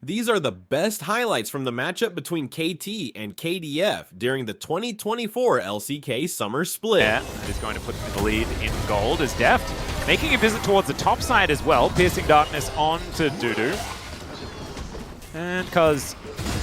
These are the best highlights from the matchup between KT and KDF during the 2024 LCK Summer Split. Yeah, that is going to put them in the lead in gold as Deft making a visit towards the top side as well, piercing darkness onto Dudu. And because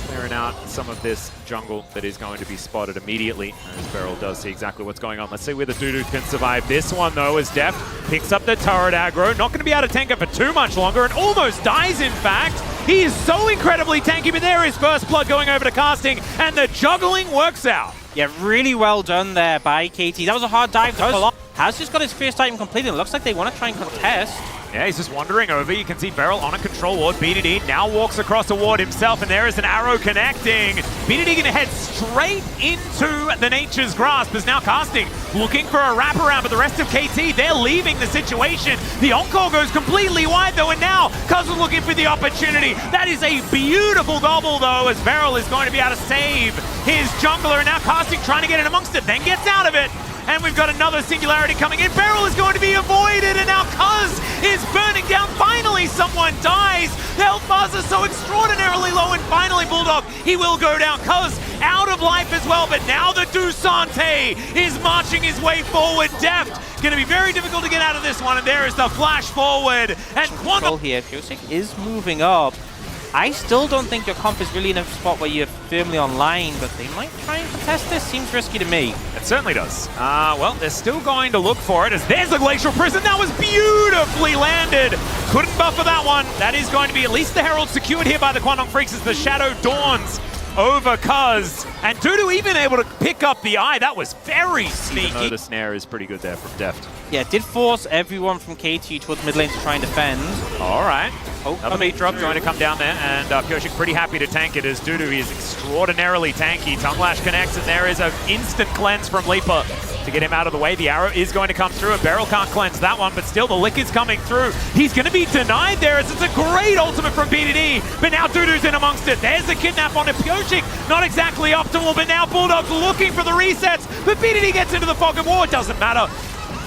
clearing out some of this jungle that is going to be spotted immediately, as Beryl does see exactly what's going on. Let's see whether Dudu can survive this one though, as Deft picks up the turret aggro. Not going to be able to tank it for too much longer and almost dies in fact. He is so incredibly tanky, but there is first blood going over to casting, and the juggling works out. Yeah, really well done there by KT. That was a hard dive to pull off. Has just got his first item completed. It looks like they want to try and contest. Yeah, he's just wandering over. You can see Beryl on a control ward. BDD now walks across a ward himself, and there is an arrow connecting. BDD going to head straight into the Nature's Grasp, is now casting, looking for a wraparound, but the rest of KT, they're leaving the situation. The Encore goes completely wide though, and now Cuz is looking for the opportunity. That is a beautiful gobble though, as Beryl is going to be able to save his jungler, and now casting, trying to get in amongst it, then gets out of it. And we've got another singularity coming in. Beryl is going to be avoided, and now Cuz is burning down. Finally, someone dies. The health bars are so extraordinarily low, and finally, Bulldog, he will go down. Cuz out of life as well, but now the Dusante is marching his way forward. Deft, going to be very difficult to get out of this one, and there is the flash forward. And Kwangdong here, FearX is moving up. I still don't think your comp is really in a spot where you're firmly online, but they might try and contest this. Seems risky to me. It certainly does. Well, they're still going to look for it, as there's the Glacial Prison. That was beautifully landed. Couldn't buffer that one. That is going to be at least the Herald secured here by the Kwangdong Freaks as the Shadow dawns over Cuz. And Dudu even able to pick up the eye. That was very sneaky. Even though the snare is pretty good there from Deft. Yeah, did force everyone from KT towards mid lane to try and defend. All right. Another meat drop going to come down there, and FearX pretty happy to tank it, as Dudu is extraordinarily tanky. Tongue Lash connects, and there is an instant cleanse from Leaper to get him out of the way. The arrow is going to come through, and Beryl can't cleanse that one, but still the lick is coming through. He's going to be denied there, as it's a great ultimate from BDD, but now Dudu's in amongst it. There's the kidnap on FearX, not exactly optimal, but now Bulldog's looking for the resets, but BDD gets into the fog of war. It doesn't matter.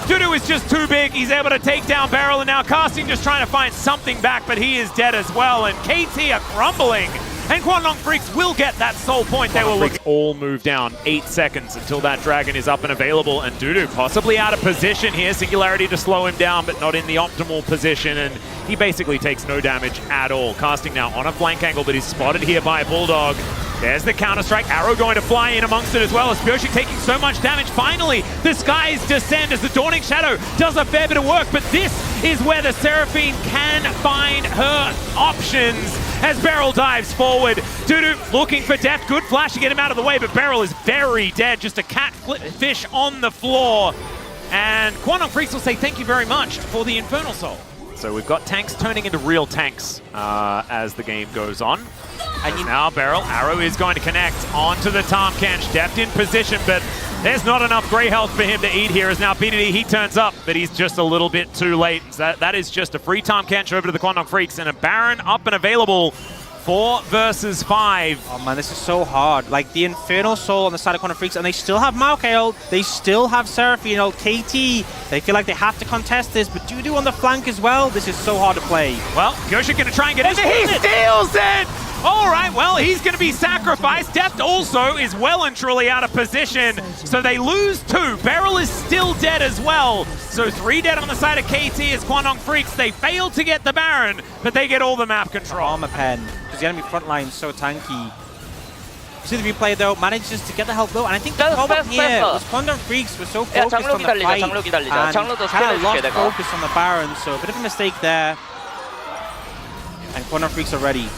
Dudu is just too big. He's able to take down Beryl, and now casting just trying to find something back, but he is dead as well, and KT are crumbling. And Kwangdong Freaks will get that soul point. They will all move down 8 seconds until that dragon is up and available, and Dudu possibly out of position here. Singularity to slow him down, but not in the optimal position, and he basically takes no damage at all. Casting now on a flank angle, but he's spotted here by Bulldog. There's the counter-strike, arrow going to fly in amongst it as well, as FearX taking so much damage. Finally, the skies descend as the Dawning Shadow does a fair bit of work, but this is where the Seraphine can find her options as Beryl dives forward. Dudu looking for Deft, good flash to get him out of the way, but Beryl is very dead, just a catfish on the floor. And Kwangdong Freaks will say thank you very much for the Infernal Soul. So we've got tanks turning into real tanks as the game goes on. And now Beryl, arrow is going to connect onto the Tahm Kench. Deft in position, but there's not enough grey health for him to eat here, as now BDD, he turns up, but he's just a little bit too late. So that is just a free Tahm Kench over to the Kwangdong Freaks, and a Baron up and available. 4 versus 5. Oh man, this is so hard. Like the Infernal Soul on the side of Kwangdong Freaks, and they still have Maokai, they still have Seraphine, KT. They feel like they have to contest this, but Dudu on the flank as well. This is so hard to play. Well, Gyoshik going to try and get it. He steals it! All right, well, he's going to be sacrificed. Deft also is well and truly out of position, so they lose 2. Beryl is still dead as well. So 3 dead on the side of KT as Kwangdong Freaks. They fail to get the Baron, but they get all the map control. Armor pen, because the enemy front line is so tanky. See the replay though, manages to get the health low, and I think the problem here was Kwangdong Freaks were so focused on the fight and kind of lost focus on the Baron, so a bit of a mistake there. And Kwangdong Freaks are ready.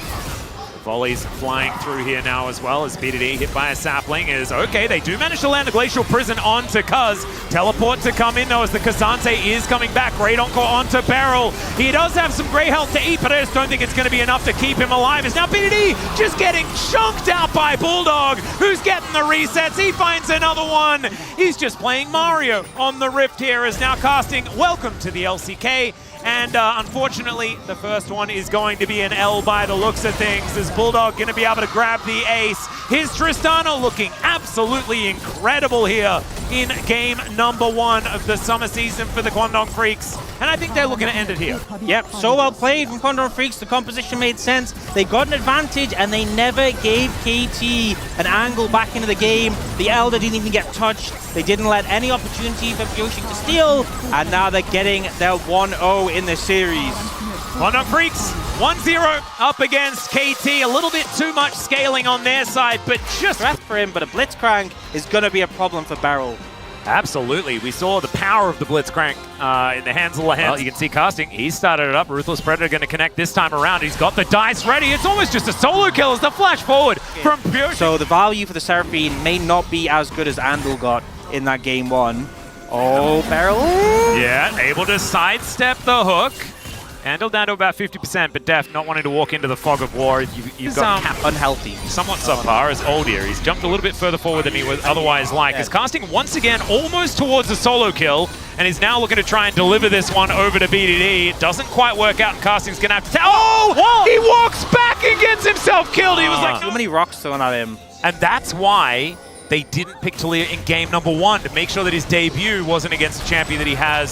Volleys flying through here now as well, as BDD hit by a sapling is okay. They do manage to land the Glacial Prison onto Cuz. Teleport to come in though, as the Kazante is coming back. Great Encore onto Beryl. He does have some grey health to eat, but I just don't think it's going to be enough to keep him alive. As now BDD just getting chunked out by Bulldog, who's getting the resets. He finds another one. He's just playing Mario on the Rift here, as now casting welcome to the LCK. And unfortunately, the first one is going to be an L by the looks of things, as Bulldog going to be able to grab the ace. Here's Tristano looking absolutely incredible here in game number 1 of the summer season for the Kwangdong Freaks. And I think they're looking to end it here. Yep, so well played from Kwangdong Freaks. The composition made sense. They got an advantage and they never gave KT an angle back into the game. The Elder didn't even get touched. They didn't let any opportunity for FearX to steal. And now they're getting their 1-0 in the series. Kwangdong Freaks 1-0 up against KT. A little bit too much scaling on their side, but just Breath for him, but a Blitzcrank is going to be a problem for Beryl. Absolutely. We saw the power of the Blitzcrank in the hands of Lehens. Well, you can see Casting. He started it up. Ruthless Predator going to connect this time around. He's got the dice ready. It's almost just a solo kill as the flash forward from Pure. So the value for the Seraphine may not be as good as Andal got in that game 1. Oh, Beryl. Yeah, able to sidestep the hook. Andal down to about 50%, but Def not wanting to walk into the fog of war. You've got unhealthy. Somewhat subpar as old here. He's jumped a little bit further forward than he would otherwise like. He's casting once again almost towards a solo kill, and he's now looking to try and deliver this one over to BDD. It doesn't quite work out, and Casting's going to have to whoa! He walks back and gets himself killed. He was like, so many rocks thrown at him. And that's why they didn't pick Talia in game number 1 to make sure that his debut wasn't against a champion that he has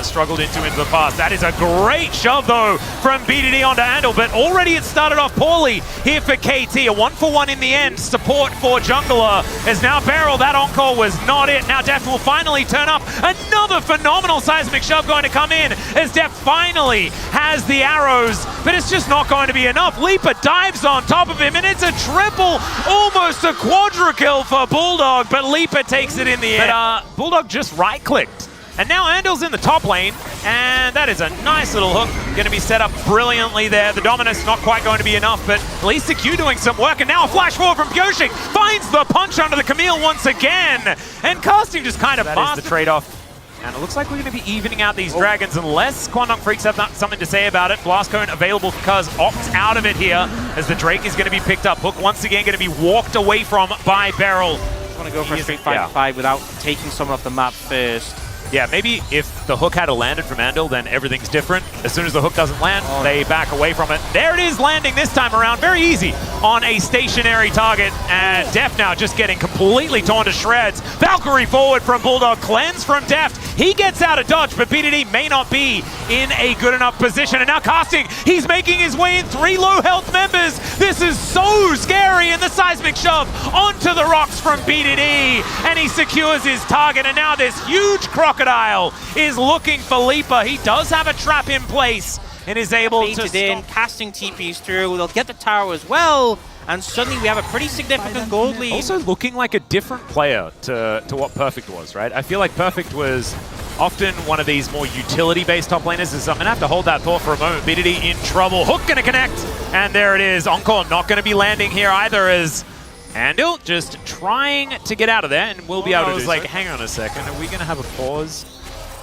struggled into the past. That is a great shove, though, from BDD onto Andal, but already it started off poorly here for KT. A 1-for-1 in the end. Support for Jungler as now Beryl. That encore was not it. Now Def will finally turn up. Another phenomenal seismic shove going to come in as Def finally has the arrows, but it's just not going to be enough. Leaper dives on top of him, and it's a triple, almost a quadra kill for Bulldog, but Leaper takes it in the end. But Bulldog just right-clicked. And now Andal's in the top lane, and that is a nice little hook. Going to be set up brilliantly there. The Dominus not quite going to be enough, but at least the Q doing some work. And now a flash forward from Pyoshik finds the punch under the Camille once again. And Casting just kind of that is the trade-off. And it looks like we're going to be evening out these dragons unless Kwangdong Freaks have something to say about it. Blast Cone available for Cuz, opts out of it here as the Drake is going to be picked up. Hook once again going to be walked away from by Beryl. I want to go for a straight 5-5 without taking someone off the map first. Yeah, maybe if the hook had landed from Andal, then everything's different. As soon as the hook doesn't land, they back away from it. There it is, landing this time around. Very easy on a stationary target. And Deft now just getting completely torn to shreds. Valkyrie forward from Bulldog, cleanse from Deft. He gets out of dodge, but BDD may not be in a good enough position. And now Casting, he's making his way in 3 low health members. This is so scary. And the seismic shove onto the rocks from BDD. And he secures his target. And now this huge crocodile is looking for Leaper. He does have a trap in place and is able to stop. Casting TPs through. They'll get the tower as well. And suddenly we have a pretty significant gold lead. Also looking like a different player to what Perfect was, right? I feel like Perfect was often one of these more utility-based top laners. So I'm going to have to hold that thought for a moment. BDD in trouble. Hook going to connect. And there it is. Encore not going to be landing here either as Andal just trying to get out of there, and we'll be able to do like, hang on a second, are we going to have a pause?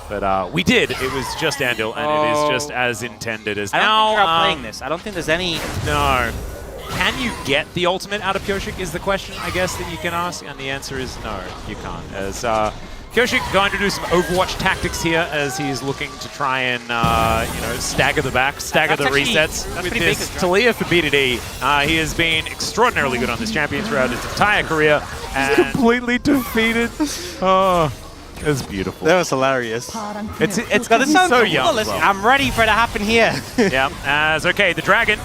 But we did. It was just Andal, and it is just as intended as I don't now. think you're outplaying this. I don't think there's any... No. Can you get the ultimate out of Pyoshik is the question, I guess, that you can ask, and the answer is no, you can't. As Pyoshik going to do some Overwatch tactics here as he's looking to try and, you know, stagger the back, stagger the resets. With this Talia for BDD, he has been extraordinarily good on this champion throughout his entire career. And he's completely defeated. Oh, it's beautiful. That was hilarious. It's got to sound so young. Listen, I'm ready for it to happen here. Yeah, as okay, the Dragon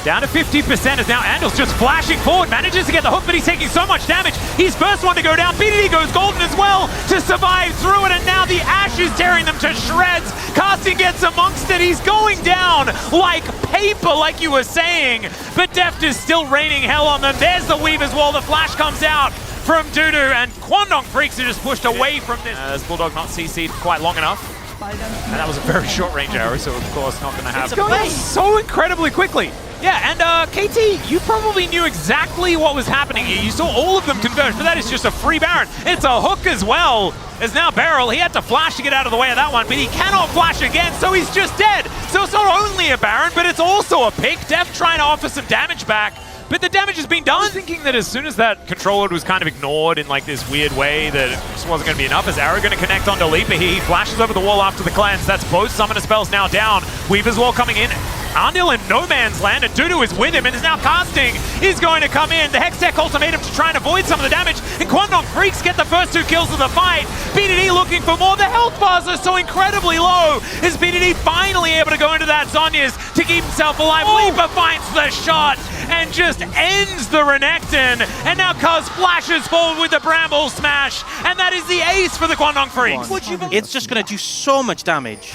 down to 50% as now Andal's just flashing forward, manages to get the hook, but he's taking so much damage. He's first one to go down. BDD goes golden as well to survive through it, and now the Ash is tearing them to shreds. Casting gets amongst it. He's going down like paper, like you were saying, but Deft is still raining hell on them. There's the weave as well. The flash comes out from Dudu, and Kwangdong Freaks are just pushed away from this. As Bulldog not CC'd quite long enough. And that was a very short range arrow, so of course not going to happen. It's going so incredibly quickly. Yeah, and KT, you probably knew exactly what was happening here. You saw all of them converge, but that is just a free Baron. It's a hook as well. As now Beryl, he had to flash to get out of the way of that one, but he cannot flash again, so he's just dead. So it's not only a Baron, but it's also a pick. Def trying to offer some damage back, but the damage has been done. I was thinking that as soon as that controller was kind of ignored in like this weird way that it just wasn't going to be enough, as Arrow going to connect onto Leaper here. He flashes over the wall after the cleanse. That's both summoner spells now down. Weaver's Wall coming in. Arndil in no man's land, and Dudu is with him and is now casting. Is going to come in. The Hextech ultimatum to try and avoid some of the damage, and Kwangdong Freaks get the first 2 kills of the fight. BDD looking for more. The health bars are so incredibly low. Is BDD finally able to go into that Zhonya's to keep himself alive? Leaper finds the shot and just ends the Renekton, and now Cuz flashes forward with the Bramble Smash, and that is the ace for the Kwangdong Freaks. It's just going to do so much damage.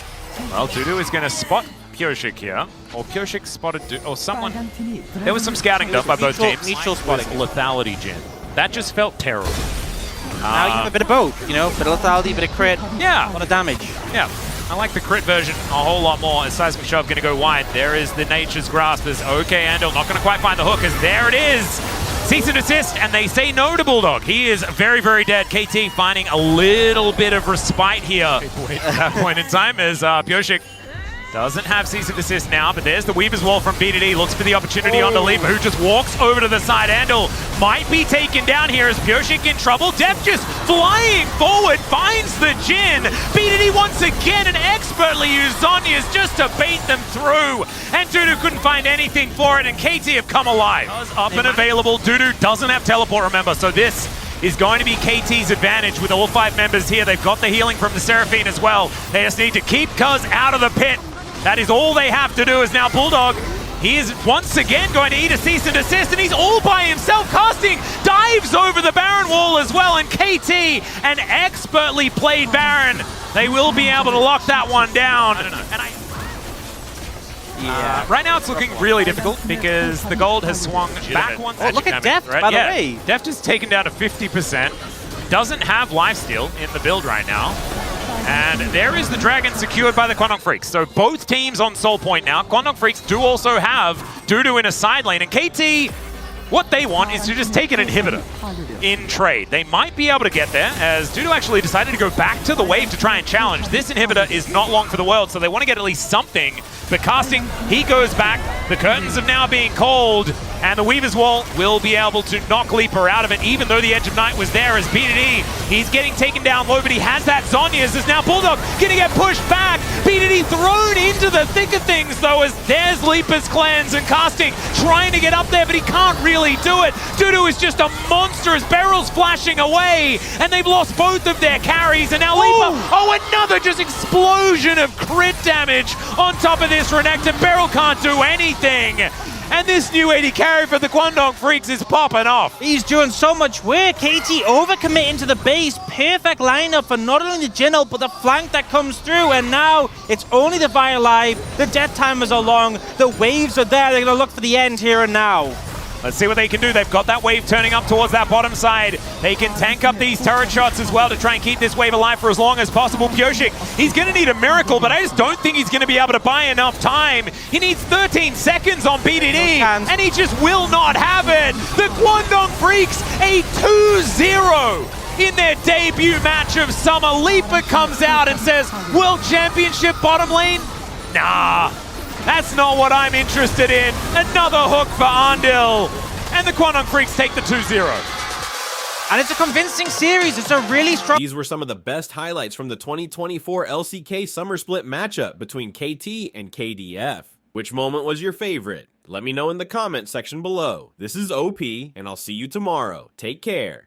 Well, Dudu is going to spot Pyoshik here, or Pyoshik spotted or someone. There was some scouting done by both teams. Mutual spotting. Lethality gen. That just felt terrible. Now you have a bit of both, you know, bit of lethality, bit of crit, Yeah. a lot of damage. Yeah. I like the crit version a whole lot more. As Seismic Shove going to go wide. There is the Nature's Grasp. As OK Andal not going to quite find the hook, as there it is. Cease and desist, and they say no to Bulldog. He is very, very dead. KT finding a little bit of respite here at that point in time, as Pyoshik doesn't have cease and desist now, but there's the Weaver's Wall from BDD. Looks for the opportunity on the Leaper, who just walks over to the side. Andal might be taken down here as Pyoshik in trouble. Def just flying forward, finds the Jhin. BDD once again, and expertly used Zhonya's just to bait them through. And Dudu couldn't find anything for it, and KT have come alive. Up and available. Dudu doesn't have teleport, remember, so this is going to be KT's advantage with all 5 members here. They've got the healing from the Seraphine as well. They just need to keep Cuz out of the pit. That is all they have to do. Is now Bulldog. He is once again going to eat a cease and desist, and he's all by himself casting. Dives over the Baron wall as well, and KT, an expertly played Baron. They will be able to lock that one down. I don't know. And right now it's looking really difficult because the gold has swung back once. Oh, look at Deft, by the way. Deft is taken down to 50%. Doesn't have lifesteal in the build right now. And there is the dragon secured by the Kwangdong Freaks. So both teams on Soul Point now. Kwangdong Freaks do also have Dudu in a side lane. And KT, what they want is to just take an inhibitor in trade. They might be able to get there, as Dudu actually decided to go back to the wave to try and challenge. This inhibitor is not long for the world, so they want to get at least something. But casting, he goes back. The curtains are now being called, and the Weaver's Wall will be able to knock Leaper out of it, even though the Edge of Night was there as BDD. He's getting taken down low, but he has that Zhonya's. As now Bulldog going to get pushed back. BDD thrown into the thick of things, though, as there's Leaper's cleanse, and casting trying to get up there, but he can't really do it. Dudu is just a monster as Beryl's flashing away, and they've lost both of their carries, and now Leaper, another just explosion of crit damage on top of this Renekton. Beryl can't do anything. And this new 80 carry for the Kwangdong Freaks is popping off. He's doing so much work. KT overcommitting to the base. Perfect lineup for not only the Jhin ult, but the flank that comes through. And now it's only the Vi alive. The death timers are long. The waves are there. They're going to look for the end here and now. Let's see what they can do. They've got that wave turning up towards that bottom side. They can tank up these turret shots as well to try and keep this wave alive for as long as possible. Pyoshik, he's going to need a miracle, but I just don't think he's going to be able to buy enough time. He needs 13 seconds on BDD, and he just will not have it. The Kwangdong Freaks, a 2-0 in their debut match of summer. Leaper comes out and says, World Championship bottom lane? Nah. That's not what I'm interested in. Another hook for Arndil. And the Kwangdong Freaks take the 2-0. And it's a convincing series. It's a really strong... These were some of the best highlights from the 2024 LCK Summer Split matchup between KT and KDF. Which moment was your favorite? Let me know in the comment section below. This is OP, and I'll see you tomorrow. Take care.